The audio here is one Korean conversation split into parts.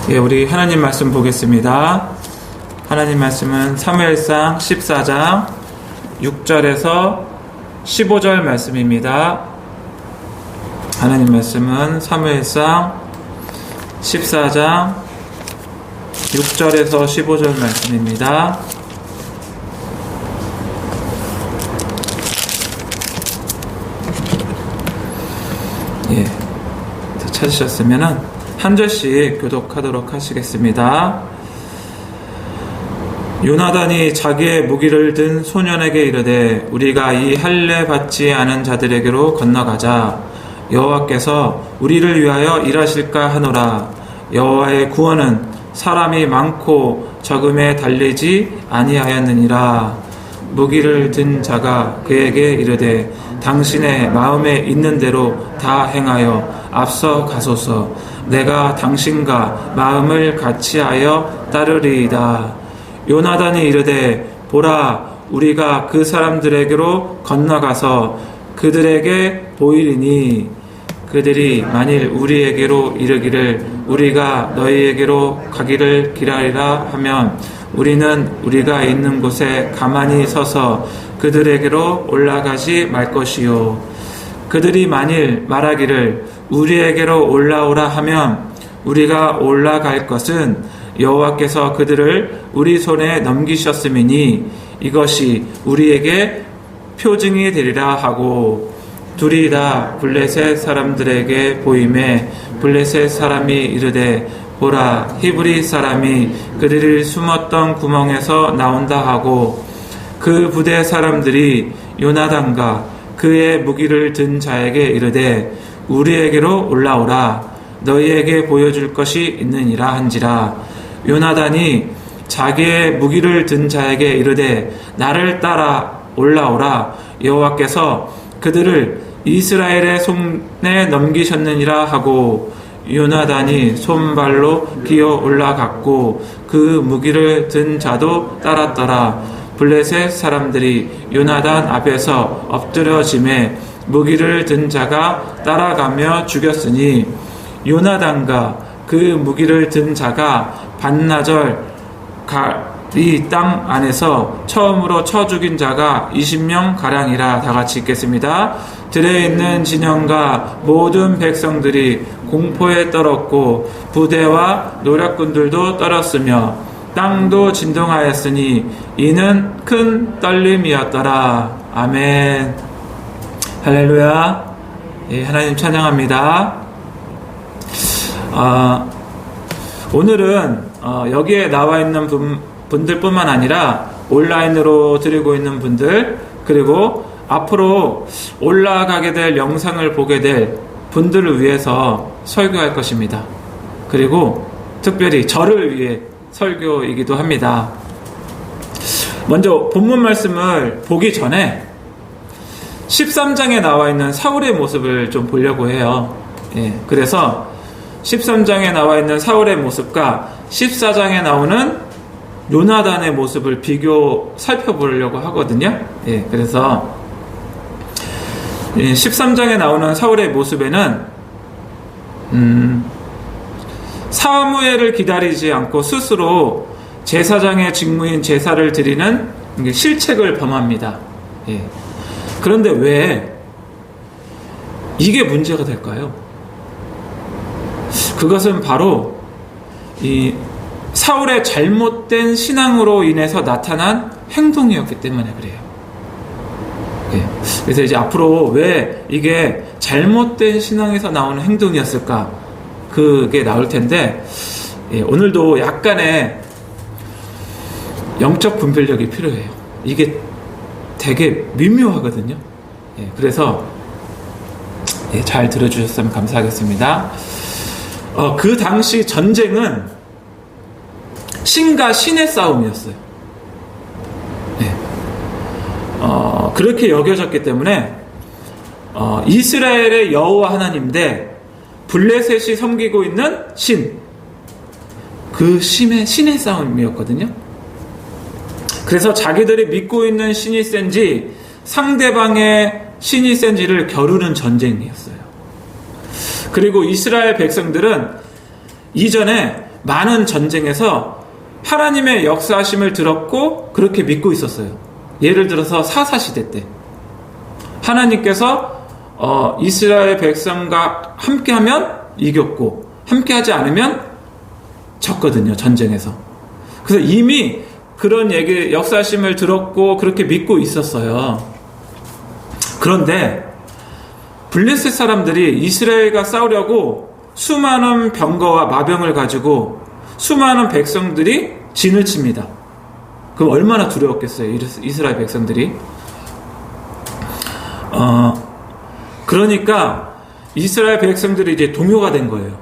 예, 우리 하나님 말씀 보겠습니다. 하나님 말씀은 사무엘상 14장 6절에서 15절 말씀입니다. 하나님 말씀은 사무엘상 14장 6절에서 15절 말씀입니다. 예, 찾으셨으면은 한 절씩 교독하도록 하시겠습니다. 요나단이 자기의 무기를 든 소년에게 이르되 우리가 이 할례 받지 않은 자들에게로 건너가자. 여호와께서 우리를 위하여 일하실까 하노라. 여호와의 구원은 사람이 많고 적음에 달리지 아니하였느니라. 무기를 든 자가 그에게 이르되 당신의 마음에 있는 대로 다 행하여 앞서 가소서. 내가 당신과 마음을 같이하여 따르리이다. 요나단이 이르되 보라, 우리가 그 사람들에게로 건너가서 그들에게 보이리니 그들이 만일 우리에게로 이르기를 우리가 너희에게로 가기를 기다리라 하면 우리는 우리가 있는 곳에 가만히 서서 그들에게로 올라가지 말 것이요. 그들이 만일 말하기를 우리에게로 올라오라 하면 우리가 올라갈 것은 여호와께서 그들을 우리 손에 넘기셨음이니 이것이 우리에게 표징이 되리라 하고, 둘이 다 블레셋 사람들에게 보임에 블레셋 사람이 이르되 보라, 히브리 사람이 그들이 숨었던 구멍에서 나온다 하고, 그 부대 사람들이 요나단과 그의 무기를 든 자에게 이르되 우리에게로 올라오라. 너희에게 보여줄 것이 있느니라 한지라. 요나단이 자기의 무기를 든 자에게 이르되 나를 따라 올라오라. 여호와께서 그들을 이스라엘의 손에 넘기셨느니라 하고, 요나단이 손발로 기어 올라갔고 그 무기를 든 자도 따랐더라. 블레셋 사람들이 요나단 앞에서 엎드려짐에 무기를 든 자가 따라가며 죽였으니 요나단과 그 무기를 든 자가 반나절 이 땅 안에서 처음으로 쳐 죽인 자가 20명 가량이라. 다 같이 읽겠습니다. 들에 있는 진영과 모든 백성들이 공포에 떨었고 부대와 노략군들도 떨었으며 땅도 진동하였으니 이는 큰 떨림이었더라. 아멘. 할렐루야. 예, 하나님 찬양합니다. 오늘은 여기에 나와 있는 분들뿐만 아니라 온라인으로 드리고 있는 분들, 그리고 앞으로 올라가게 될 영상을 보게 될 분들을 위해서 설교할 것입니다. 그리고 특별히 저를 위해 설교이기도 합니다. 먼저 본문 말씀을 보기 전에 13장에 나와 있는 사울의 모습을 좀 보려고 해요. 예, 그래서 13장에 나와 있는 사울의 모습과 14장에 나오는 요나단의 모습을 살펴보려고 하거든요. 예, 그래서 13장에 나오는 사울의 모습에는 사무엘을 기다리지 않고 스스로 제사장의 직무인 제사를 드리는 실책을 범합니다. 예. 그런데 왜 이게 문제가 될까요? 그것은 바로 이 사울의 잘못된 신앙으로 인해서 나타난 행동이었기 때문에 그래요. 예. 그래서 이제 앞으로 왜 이게 잘못된 신앙에서 나오는 행동이었을까? 그게 나올 텐데, 예, 오늘도 약간의 영적 분별력이 필요해요. 이게 되게 미묘하거든요. 예, 그래서 예, 잘 들어주셨으면 감사하겠습니다. 그 당시 전쟁은 신과 신의 싸움이었어요. 예, 그렇게 여겨졌기 때문에 이스라엘의 여호와 하나님 대 블레셋이 섬기고 있는 신, 그 신의 싸움이었거든요. 그래서 자기들이 믿고 있는 신이 센지 상대방의 신이 센지를 겨루는 전쟁이었어요. 그리고 이스라엘 백성들은 이전에 많은 전쟁에서 하나님의 역사하심을 들었고 그렇게 믿고 있었어요. 예를 들어서 사사시대 때 하나님께서 이스라엘 백성과 함께하면 이겼고 함께하지 않으면 졌거든요. 전쟁에서. 그래서 이미 그런 얘기 역사하심을 들었고 그렇게 믿고 있었어요. 그런데 블레셋 사람들이 이스라엘과 싸우려고 수많은 병거와 마병을 가지고 수많은 백성들이 진을 칩니다. 그럼 얼마나 두려웠겠어요, 이스라엘 백성들이. 그러니까 이스라엘 백성들이 이제 동요가 된 거예요.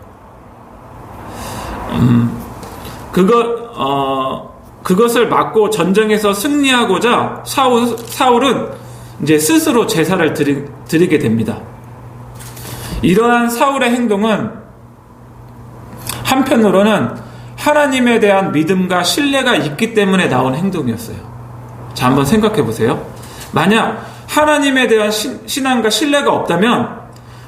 그것을 막고 전쟁에서 승리하고자 사울은 이제 스스로 제사를 드리게 됩니다. 이러한 사울의 행동은 한편으로는 하나님에 대한 믿음과 신뢰가 있기 때문에 나온 행동이었어요. 자, 한번 생각해 보세요. 만약 하나님에 대한 신앙과 신뢰가 없다면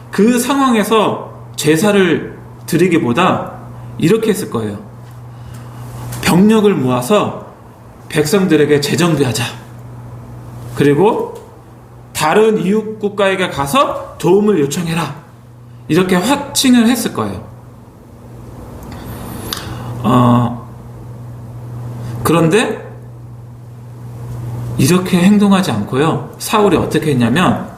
그 상황에서 제사를 드리기보다 이렇게 했을 거예요. 병력을 모아서 백성들에게 재정비하자. 그리고 다른 이웃 국가에게 가서 도움을 요청해라. 이렇게 화칭을 했을 거예요. 그런데 이렇게 행동하지 않고요. 사울이 어떻게 했냐면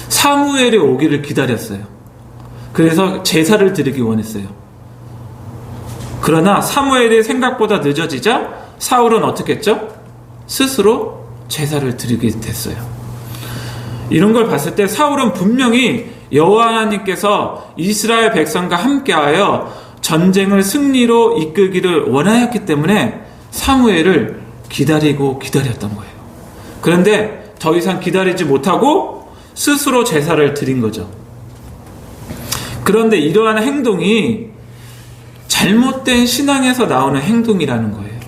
사무엘이 오기를 기다렸어요. 그래서 제사를 드리기 원했어요. 그러나 사무엘이 생각보다 늦어지자 사울은 어떻게 했죠? 스스로 제사를 드리게 됐어요. 이런 걸 봤을 때 사울은 분명히 여호와 하나님께서 이스라엘 백성과 함께하여 전쟁을 승리로 이끌기를 원하였기 때문에 사무엘을 기다렸던 거예요. 그런데 더 이상 기다리지 못하고 스스로 제사를 드린 거죠. 그런데 이러한 행동이 잘못된 신앙에서 나오는 행동이라는 거예요.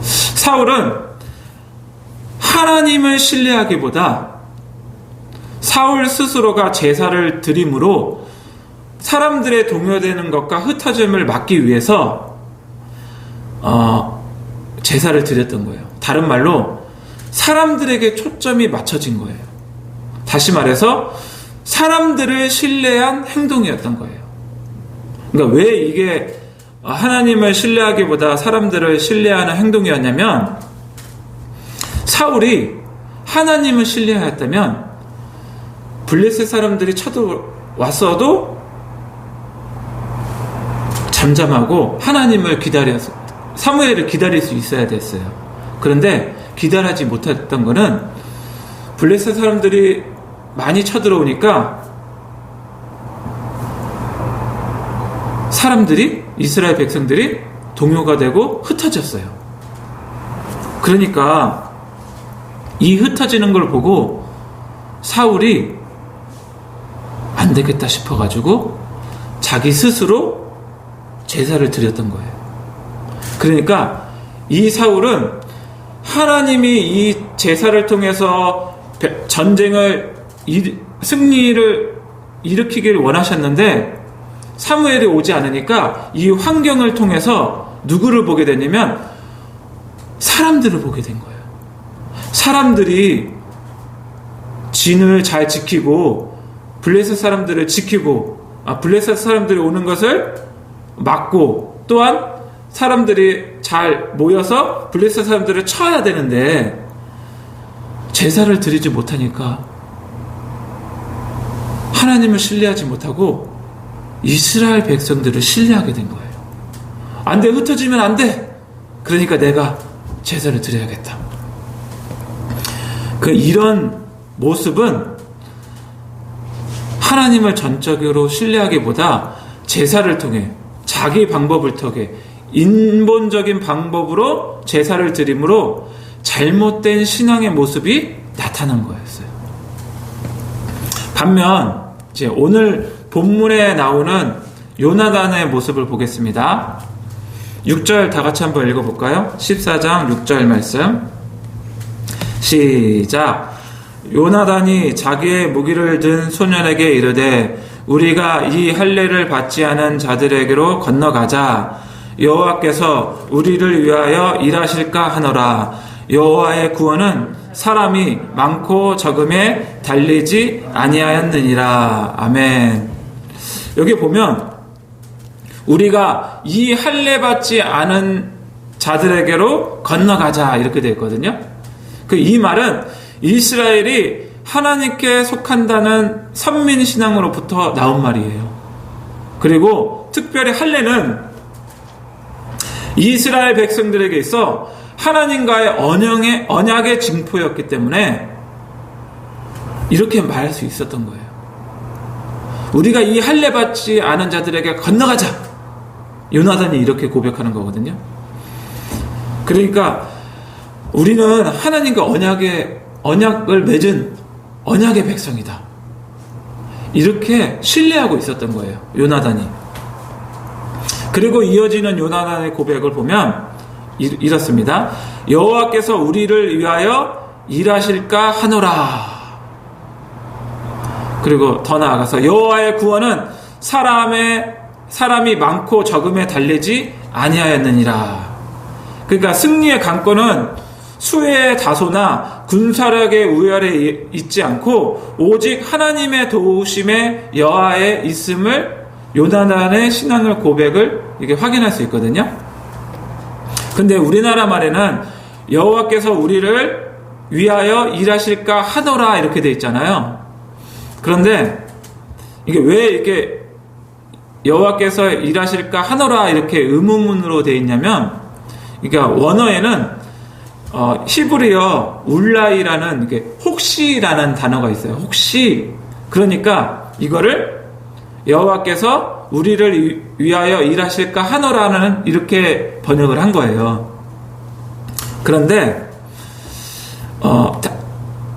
사울은 하나님을 신뢰하기보다 사울 스스로가 제사를 드림으로 사람들의 동요되는 것과 흩어짐을 막기 위해서 제사를 드렸던 거예요. 다른 말로 사람들에게 초점이 맞춰진 거예요. 다시 말해서 사람들을 신뢰한 행동이었던 거예요. 그러니까 왜 이게 하나님을 신뢰하기보다 사람들을 신뢰하는 행동이었냐면 사울이 하나님을 신뢰하였다면 블레셋 사람들이 쳐들어왔어도 잠잠하고 하나님을 기다려서 사무엘을 기다릴 수 있어야 됐어요. 그런데 기다리지 못했던 거는 블레셋 사람들이 많이 쳐들어오니까 사람들이 이스라엘 백성들이 동요가 되고 흩어졌어요. 그러니까 이 흩어지는 걸 보고 사울이 안 되겠다 싶어가지고 자기 스스로 제사를 드렸던 거예요. 그러니까 이 사울은 하나님이 이 제사를 통해서 승리를 일으키기를 원하셨는데 사무엘이 오지 않으니까 이 환경을 통해서 누구를 보게 됐냐면 사람들을 보게 된 거예요. 사람들이 진을 잘 지키고 블레셋 사람들을 지키고 블레셋 사람들이 오는 것을 막고 또한 사람들이 잘 모여서 블레셋 사람들을 쳐야 되는데 제사를 드리지 못하니까 하나님을 신뢰하지 못하고 이스라엘 백성들을 신뢰하게 된 거예요. 안 돼, 흩어지면 안 돼. 그러니까 내가 제사를 드려야겠다. 이런 모습은 하나님을 전적으로 신뢰하기보다 제사를 통해 자기 방법을 통해 인본적인 방법으로 제사를 드림으로 잘못된 신앙의 모습이 나타난 거였어요. 반면 이제 오늘 본문에 나오는 요나단의 모습을 보겠습니다. 6절 다 같이 한번 읽어볼까요? 14장 6절 말씀 시작. 요나단이 자기의 무기를 든 소년에게 이르되 우리가 이 할례를 받지 않은 자들에게로 건너가자. 여호와께서 우리를 위하여 일하실까 하노라. 여호와의 구원은 사람이 많고 적음에 달리지 아니하였느니라. 아멘. 여기 보면 우리가 이 할례 받지 않은 자들에게로 건너가자 이렇게 되어 있거든요. 이 말은 이스라엘이 하나님께 속한다는 선민 신앙으로부터 나온 말이에요. 그리고 특별히 할례는 이스라엘 백성들에게 있어 하나님과의 언약의 징표였기 때문에 이렇게 말할 수 있었던 거예요. 우리가 이 할례 받지 않은 자들에게 건너가자. 요나단이 이렇게 고백하는 거거든요. 그러니까 우리는 하나님과 언약을 맺은 언약의 백성이다. 이렇게 신뢰하고 있었던 거예요. 요나단이. 그리고 이어지는 요나단의 고백을 보면 이렇습니다. 여호와께서 우리를 위하여 일하실까 하노라. 그리고 더 나아가서 여호와의 구원은 사람이 많고 적음에 달리지 아니하였느니라. 그러니까 승리의 강권은 수의 다소나 군사력의 우열에 있지 않고 오직 하나님의 도우심에 여호와에 있음을 요나단의 신앙을 고백을 이게 확인할 수 있거든요. 근데 우리나라 말에는 여호와께서 우리를 위하여 일하실까 하노라 이렇게 돼 있잖아요. 그런데 이게 왜 이렇게 여호와께서 일하실까 하노라 이렇게 의문문으로 돼 있냐면, 그러니까 원어에는 히브리어 울라이라는 이게 혹시라는 단어가 있어요. 혹시. 그러니까 이거를 여호와께서 우리를 위하여 일하실까 하노라는 이렇게 번역을 한 거예요. 그런데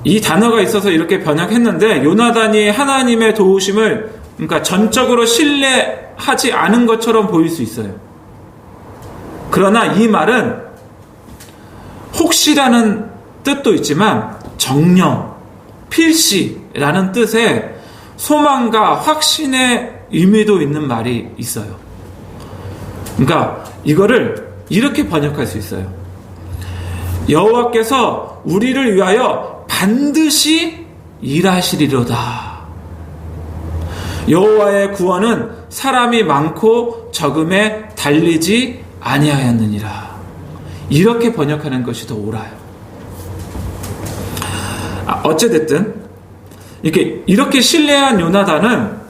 이 단어가 있어서 이렇게 번역했는데 요나단이 하나님의 도우심을 그러니까 전적으로 신뢰하지 않은 것처럼 보일 수 있어요. 그러나 이 말은 혹시라는 뜻도 있지만 정령, 필시라는 뜻의 소망과 확신의 의미도 있는 말이 있어요. 그러니까 이거를 이렇게 번역할 수 있어요. 여호와께서 우리를 위하여 반드시 일하시리로다. 여호와의 구원은 사람이 많고 적음에 달리지 아니하였느니라. 이렇게 번역하는 것이 더 옳아요. 어찌됐든 이렇게 신뢰한 요나단은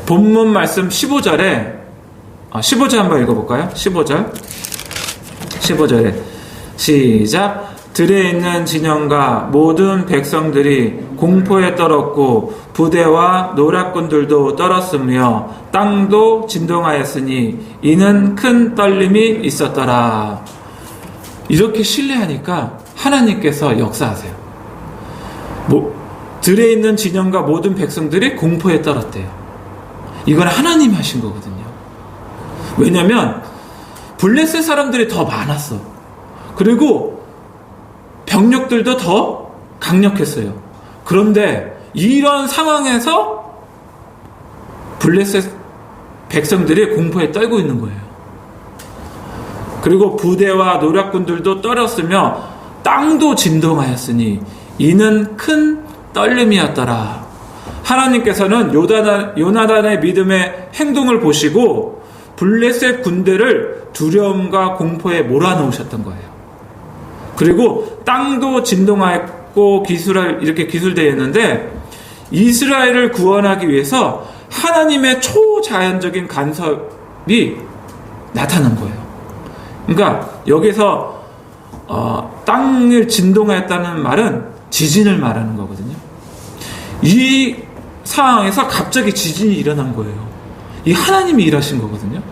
본문 말씀 15절에 15절 한번 읽어볼까요? 15절에 시작. 들에 있는 진영과 모든 백성들이 공포에 떨었고 부대와 노략군들도 떨었으며 땅도 진동하였으니 이는 큰 떨림이 있었더라. 이렇게 신뢰하니까 하나님께서 역사하세요. 들에 있는 진영과 모든 백성들이 공포에 떨었대요. 이건 하나님이 하신 거거든요. 왜냐하면 블레셋 사람들이 더 많았어. 그리고 병력들도 더 강력했어요. 그런데 이런 상황에서 블레셋 백성들이 공포에 떨고 있는 거예요. 그리고 부대와 노략군들도 떨었으며 땅도 진동하였으니 이는 큰 떨림이었더라. 하나님께서는 요나단의 믿음의 행동을 보시고 블레셋 군대를 두려움과 공포에 몰아넣으셨던 거예요. 그리고 땅도 진동하였고 이렇게 기술되어 있는데 이스라엘을 구원하기 위해서 하나님의 초자연적인 간섭이 나타난 거예요. 그러니까 여기서 땅을 진동하였다는 말은 지진을 말하는 거거든요. 이 상황에서 갑자기 지진이 일어난 거예요. 이 하나님이 일하신 거거든요.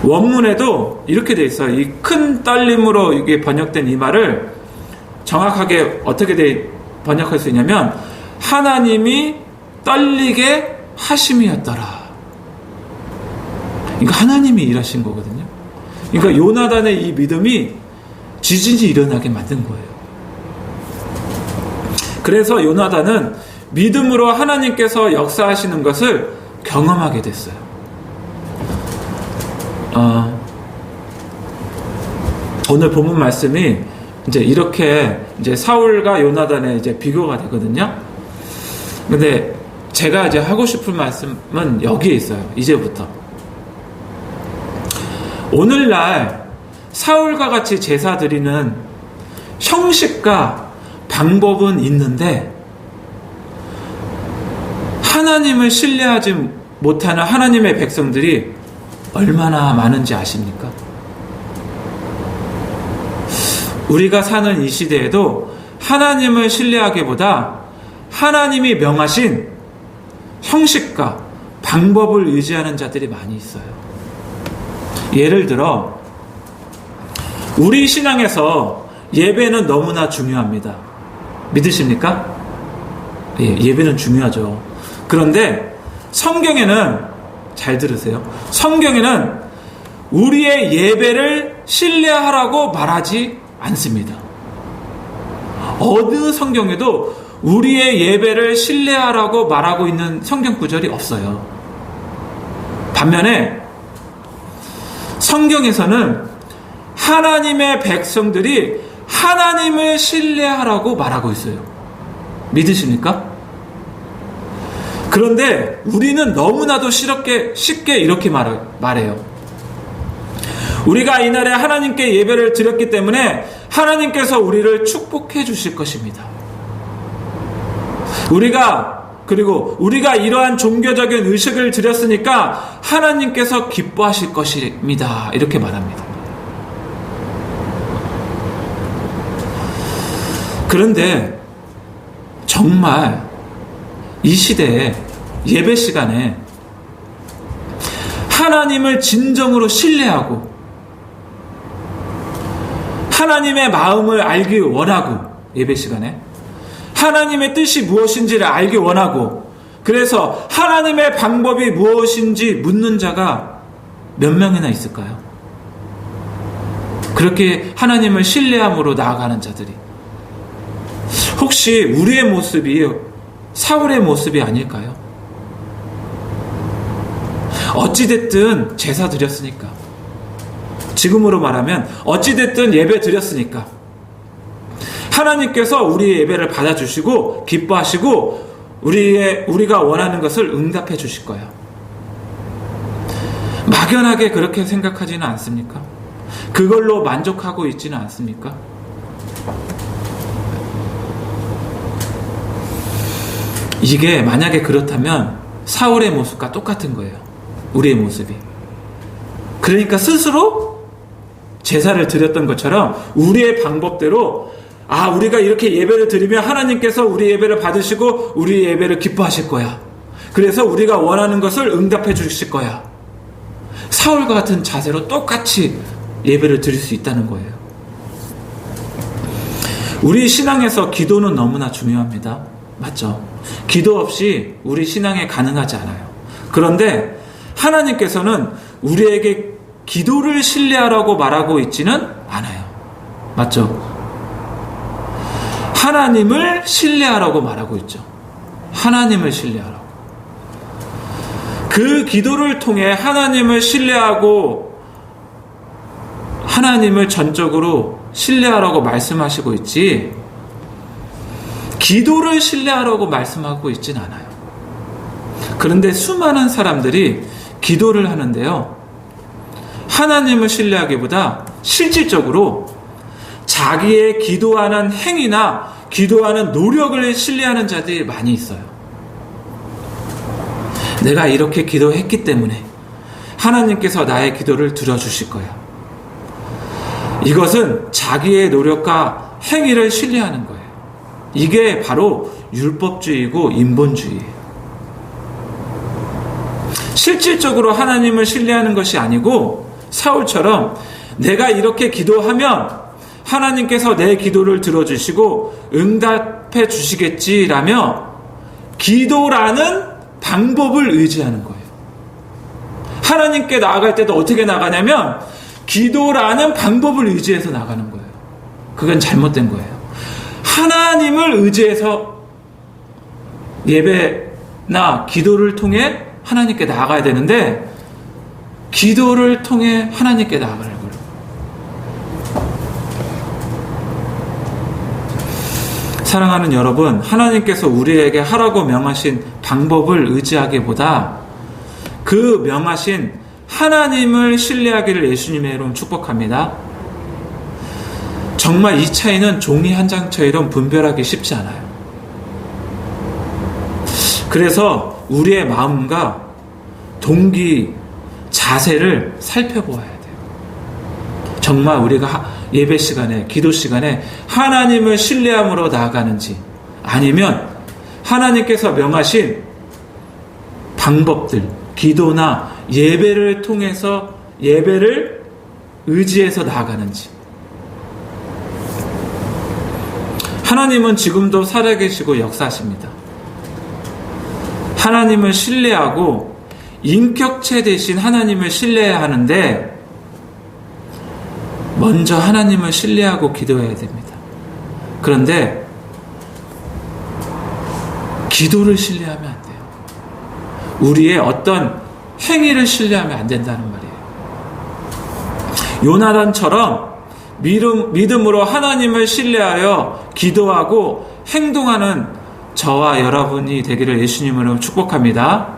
원문에도 이렇게 돼 있어요. 이 큰 떨림으로 이게 번역된 이 말을 정확하게 어떻게 번역할 수 있냐면 하나님이 떨리게 하심이었더라. 그러니까 하나님이 일하신 거거든요. 그러니까 요나단의 이 믿음이 지진이 일어나게 만든 거예요. 그래서 요나단은 믿음으로 하나님께서 역사하시는 것을 경험하게 됐어요. 오늘 본문 말씀이 이제 이렇게 이제 사울과 요나단의 이제 비교가 되거든요. 근데 제가 이제 하고 싶은 말씀은 여기에 있어요. 이제부터. 오늘날 사울과 같이 제사 드리는 형식과 방법은 있는데 하나님을 신뢰하지 못하는 하나님의 백성들이 얼마나 많은지 아십니까? 우리가 사는 이 시대에도 하나님을 신뢰하기보다 하나님이 명하신 형식과 방법을 의지하는 자들이 많이 있어요. 예를 들어 우리 신앙에서 예배는 너무나 중요합니다. 믿으십니까? 예배는 중요하죠. 그런데 성경에는, 잘 들으세요, 성경에는 우리의 예배를 신뢰하라고 말하지 않습니다. 어느 성경에도 우리의 예배를 신뢰하라고 말하고 있는 성경 구절이 없어요. 반면에 성경에서는 하나님의 백성들이 하나님을 신뢰하라고 말하고 있어요. 믿으십니까? 그런데 우리는 너무나도 쉽게 이렇게 말해요. 우리가 이날에 하나님께 예배를 드렸기 때문에 하나님께서 우리를 축복해 주실 것입니다. 그리고 우리가 이러한 종교적인 의식을 드렸으니까 하나님께서 기뻐하실 것입니다. 이렇게 말합니다. 그런데 정말 이 시대에 예배 시간에 하나님을 진정으로 신뢰하고 하나님의 마음을 알기 원하고, 예배 시간에 하나님의 뜻이 무엇인지를 알기 원하고, 그래서 하나님의 방법이 무엇인지 묻는 자가 몇 명이나 있을까요? 그렇게 하나님을 신뢰함으로 나아가는 자들이. 혹시 우리의 모습이 사울의 모습이 아닐까요? 어찌됐든 제사 드렸으니까, 지금으로 말하면 어찌됐든 예배 드렸으니까 하나님께서 우리의 예배를 받아주시고 기뻐하시고 우리가 원하는 것을 응답해 주실 거예요. 막연하게 그렇게 생각하지는 않습니까? 그걸로 만족하고 있지는 않습니까? 이게 만약에 그렇다면 사울의 모습과 똑같은 거예요. 우리의 모습이. 그러니까 스스로 제사를 드렸던 것처럼 우리의 방법대로, 우리가 이렇게 예배를 드리면 하나님께서 우리 예배를 받으시고 우리 예배를 기뻐하실 거야. 그래서 우리가 원하는 것을 응답해 주실 거야. 사울과 같은 자세로 똑같이 예배를 드릴 수 있다는 거예요. 우리 신앙에서 기도는 너무나 중요합니다. 맞죠? 기도 없이 우리 신앙에 가능하지 않아요. 그런데 하나님께서는 우리에게 기도를 신뢰하라고 말하고 있지는 않아요. 맞죠? 하나님을 신뢰하라고 말하고 있죠. 하나님을 신뢰하라고. 그 기도를 통해 하나님을 신뢰하고 하나님을 전적으로 신뢰하라고 말씀하시고 있지, 기도를 신뢰하라고 말씀하고 있진 않아요. 그런데 수많은 사람들이 기도를 하는데요, 하나님을 신뢰하기보다 실질적으로 자기의 기도하는 행위나 기도하는 노력을 신뢰하는 자들이 많이 있어요. 내가 이렇게 기도했기 때문에 하나님께서 나의 기도를 들어주실 거야. 이것은 자기의 노력과 행위를 신뢰하는 거예요. 이게 바로 율법주의고 인본주의예요. 실질적으로 하나님을 신뢰하는 것이 아니고, 사울처럼 내가 이렇게 기도하면 하나님께서 내 기도를 들어주시고 응답해 주시겠지라며 기도라는 방법을 의지하는 거예요. 하나님께 나아갈 때도 어떻게 나가냐면 기도라는 방법을 의지해서 나가는 거예요. 그건 잘못된 거예요. 하나님을 의지해서 예배나 기도를 통해 하나님께 나아가야 되는데 기도를 통해 하나님께 나아가는 거예요. 사랑하는 여러분, 하나님께서 우리에게 하라고 명하신 방법을 의지하기보다 그 명하신 하나님을 신뢰하기를 예수님의 이름으로 축복합니다. 정말 이 차이는 종이 한 장처럼 분별하기 쉽지 않아요. 그래서 우리의 마음과 동기, 자세를 살펴보아야 돼요. 정말 우리가 예배 시간에, 기도 시간에 하나님을 신뢰함으로 나아가는지, 아니면 하나님께서 명하신 방법들, 기도나 예배를 통해서 예배를 의지해서 나아가는지. 하나님은 지금도 살아계시고 역사하십니다. 하나님을 신뢰하고 인격체 대신 하나님을 신뢰해야 하는데 먼저 하나님을 신뢰하고 기도해야 됩니다. 그런데 기도를 신뢰하면 안 돼요. 우리의 어떤 행위를 신뢰하면 안 된다는 말이에요. 요나단처럼 믿음으로 하나님을 신뢰하여 기도하고 행동하는 저와 여러분이 되기를 예수님으로 축복합니다.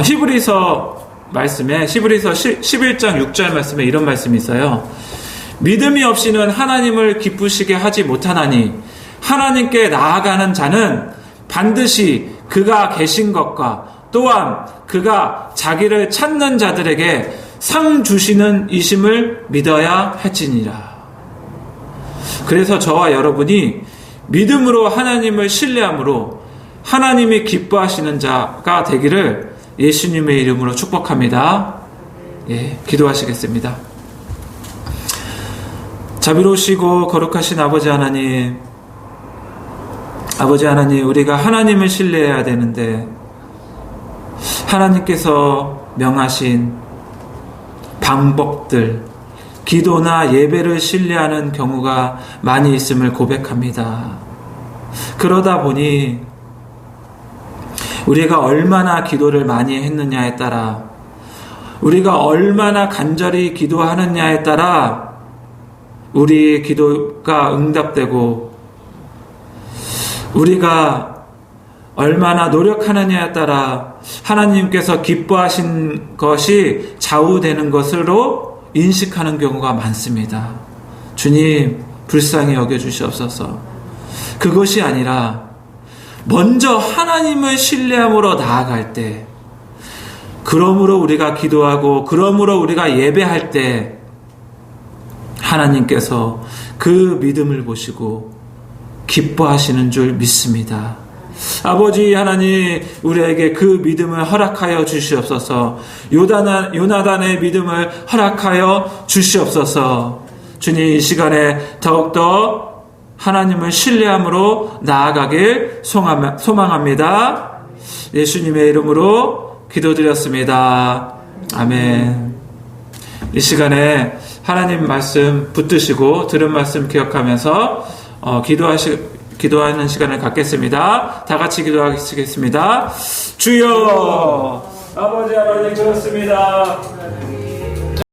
히브리서 11장 6절 말씀에 이런 말씀이 있어요. 믿음이 없이는 하나님을 기쁘시게 하지 못하나니 하나님께 나아가는 자는 반드시 그가 계신 것과 또한 그가 자기를 찾는 자들에게 상 주시는 이심을 믿어야 할지니라. 그래서 저와 여러분이 믿음으로 하나님을 신뢰함으로 하나님이 기뻐하시는 자가 되기를 예수님의 이름으로 축복합니다. 예, 기도하시겠습니다. 자비로우시고 거룩하신 아버지 하나님, 우리가 하나님을 신뢰해야 되는데 하나님께서 명하신 방법들, 기도나 예배를 신뢰하는 경우가 많이 있음을 고백합니다. 그러다 보니 우리가 얼마나 기도를 많이 했느냐에 따라, 우리가 얼마나 간절히 기도하느냐에 따라 우리의 기도가 응답되고 우리가 얼마나 노력하느냐에 따라 하나님께서 기뻐하신 것이 좌우되는 것으로 인식하는 경우가 많습니다. 주님, 불쌍히 여겨주시옵소서. 그것이 아니라 먼저 하나님을 신뢰함으로 나아갈 때, 그러므로 우리가 기도하고 그러므로 우리가 예배할 때 하나님께서 그 믿음을 보시고 기뻐하시는 줄 믿습니다. 아버지 하나님, 우리에게 그 믿음을 허락하여 주시옵소서. 요나단의 믿음을 허락하여 주시옵소서. 주님, 이 시간에 더욱더 하나님을 신뢰함으로 나아가길 소망합니다. 예수님의 이름으로 기도드렸습니다. 아멘. 이 시간에 하나님 말씀 붙드시고 들은 말씀 기억하면서 기도하는 시간을 갖겠습니다. 다 같이 기도하시겠습니다. 주여, 아버지 하나님, 그렇습니다.